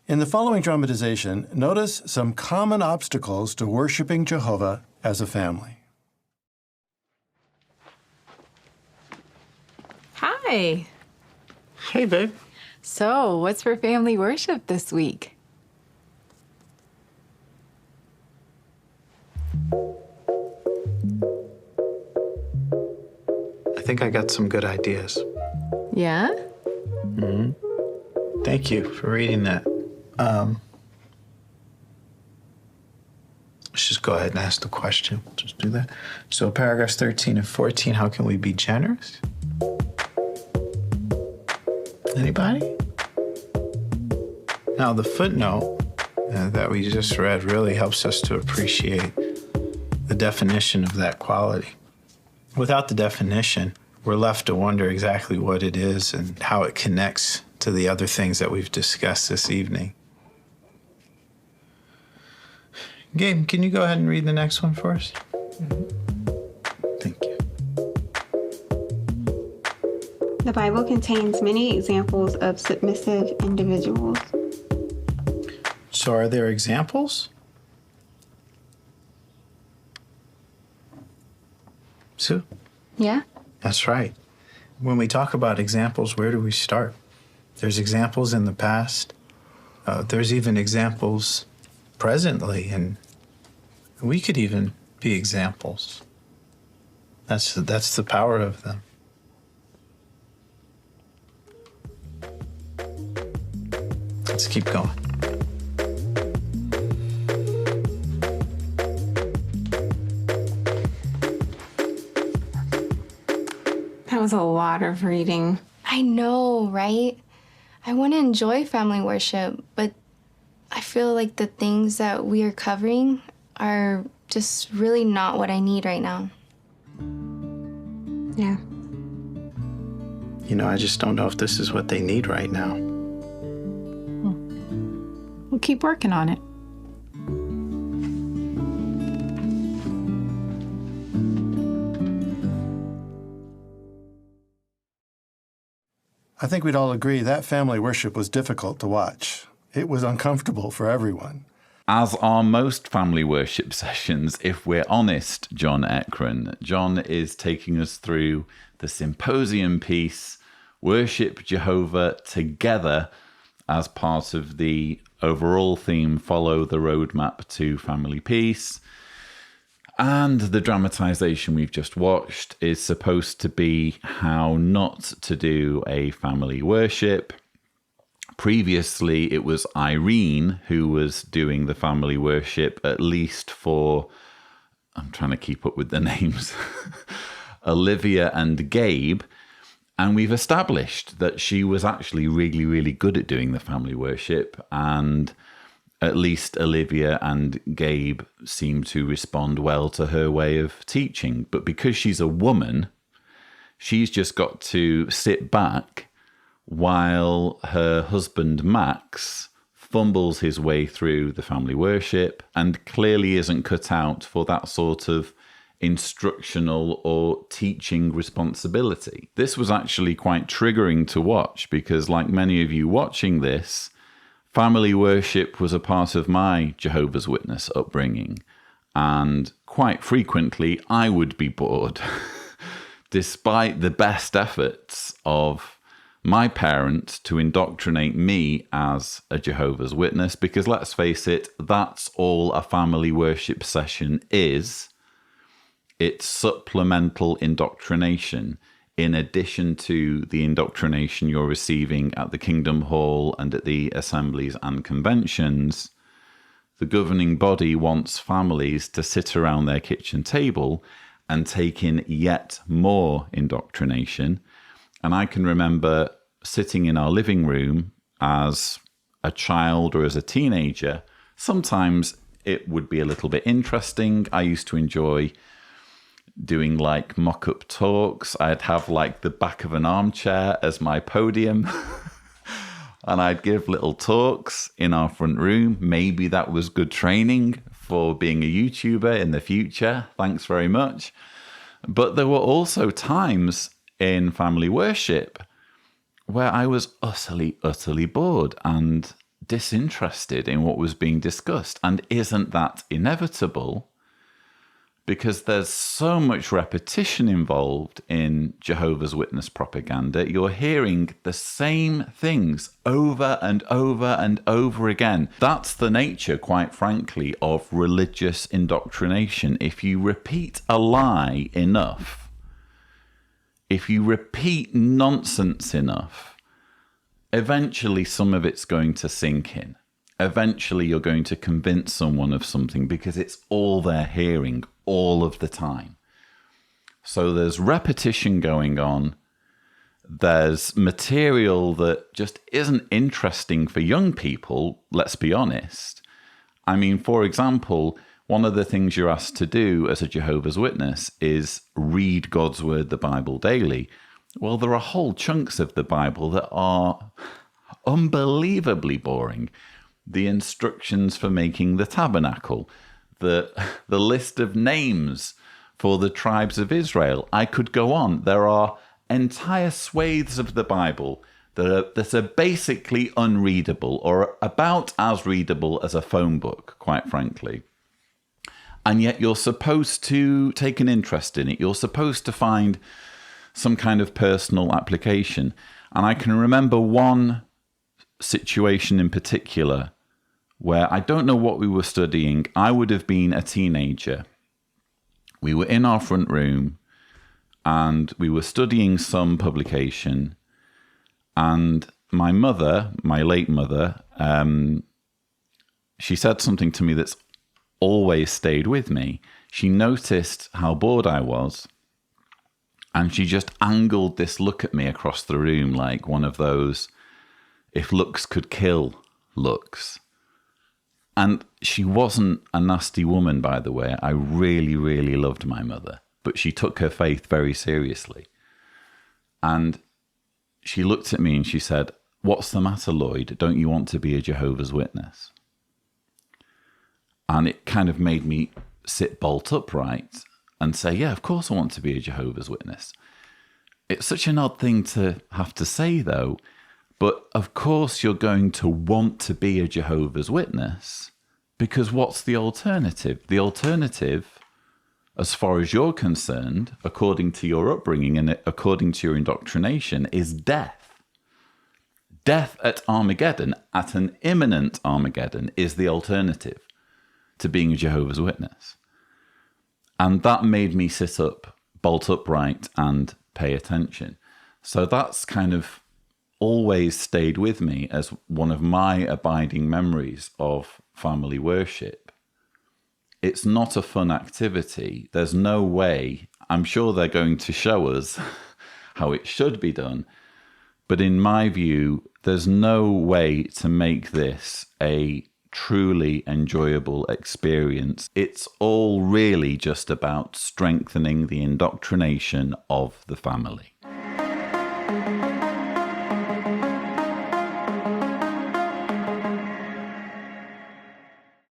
In the following dramatization, notice some common obstacles to worshiping Jehovah as a family. Hi. Hey, babe. So, what's for family worship this week? I think I got some good ideas. Yeah? Thank you for reading that. Let's just go ahead and ask the question. Just do that. So paragraphs 13 and 14, how can we be generous? Anybody? Now, the footnote that we just read really helps us to appreciate the definition of that quality. Without the definition, we're left to wonder exactly what it is and how it connects to the other things that we've discussed this evening. Gabe, can you go ahead and read the next one for us? Thank you. The Bible contains many examples of submissive individuals. So are there examples? Sue? Yeah? That's right. When we talk about examples, where do we start? There's examples in the past. There's even examples presently, and we could even be examples. That's the power of them. Let's keep going. That was a lot of reading. I know, right? I want to enjoy family worship, but I feel like the things that we are covering are just really not what I need right now. Yeah. You know, I just don't know if this is what they need right now. We'll keep working on it. I think we'd all agree that family worship was difficult to watch. It was uncomfortable for everyone. As are most family worship sessions, if we're honest, John Ekron. John is taking us through the symposium piece, Worship Jehovah Together, as part of the overall theme, Follow the Roadmap to Family Peace. And the dramatization we've just watched is supposed to be how not to do a family worship. Previously, it was Irene who was doing the family worship, at least for, I'm trying to keep up with the names, Olivia and Gabe. And we've established that she was actually really, really good at doing the family worship. And at least Olivia and Gabe seem to respond well to her way of teaching. But because she's a woman, she's just got to sit back while her husband Max fumbles his way through the family worship and clearly isn't cut out for that sort of instructional or teaching responsibility. This was actually quite triggering to watch because, like many of you watching this, family worship was a part of my Jehovah's Witness upbringing, and quite frequently I would be bored despite the best efforts of my parents to indoctrinate me as a Jehovah's Witness, because let's face it, that's all a family worship session is. It's supplemental indoctrination in addition to the indoctrination you're receiving at the Kingdom Hall and at the assemblies and conventions. The governing body wants families to sit around their kitchen table and take in yet more indoctrination. And I can remember sitting in our living room as a child or as a teenager. Sometimes it would be a little bit interesting. I used to enjoy doing like mock-up talks. I'd have like the back of an armchair as my podium and I'd give little talks in our front room. Maybe that was good training for being a YouTuber in the future. Thanks very much. But there were also times in family worship where I was utterly bored and disinterested in what was being discussed. And isn't that inevitable? Because there's so much repetition involved in Jehovah's Witness propaganda. You're hearing the same things over and over and over again. That's the nature, quite frankly, of religious indoctrination. If you repeat a lie enough, if you repeat nonsense enough, eventually some of it's going to sink in. Eventually you're going to convince someone of something because it's all they're hearing all of the time. So there's repetition going on. There's material that just isn't interesting for young people, let's be honest. I mean, for example, one of the things you're asked to do as a Jehovah's Witness is read God's Word, the Bible, daily. Well, there are whole chunks of the Bible that are unbelievably boring. The instructions for making the tabernacle, the list of names for the tribes of Israel. I could go on. There are entire swathes of the Bible that are basically unreadable, or about as readable as a phone book, quite frankly. And yet you're supposed to take an interest in it. You're supposed to find some kind of personal application. And I can remember one situation in particular where I don't know what we were studying. I would have been a teenager. We were in our front room and we were studying some publication. And my mother, my late mother, she said something to me that's always stayed with me. She noticed how bored I was. And she just angled this look at me across the room like one of those if looks could kill looks. And she wasn't a nasty woman, by the way. I really, really loved my mother. But she took her faith very seriously. And she looked at me and she said, "What's the matter, Lloyd? Don't you want to be a Jehovah's Witness?" And it kind of made me sit bolt upright and say, yeah, of course I want to be a Jehovah's Witness. It's such an odd thing to have to say, though. But of course you're going to want to be a Jehovah's Witness, because what's the alternative? The alternative, as far as you're concerned, according to your upbringing and according to your indoctrination, is death. Death at Armageddon, at an imminent Armageddon, is the alternative to being a Jehovah's Witness. And that made me sit up, bolt upright, and pay attention. So that's kind of always stayed with me as one of my abiding memories of family worship. It's not a fun activity. There's no way. I'm sure they're going to show us how it should be done. But in my view, there's no way to make this a truly enjoyable experience. It's all really just about strengthening the indoctrination of the family.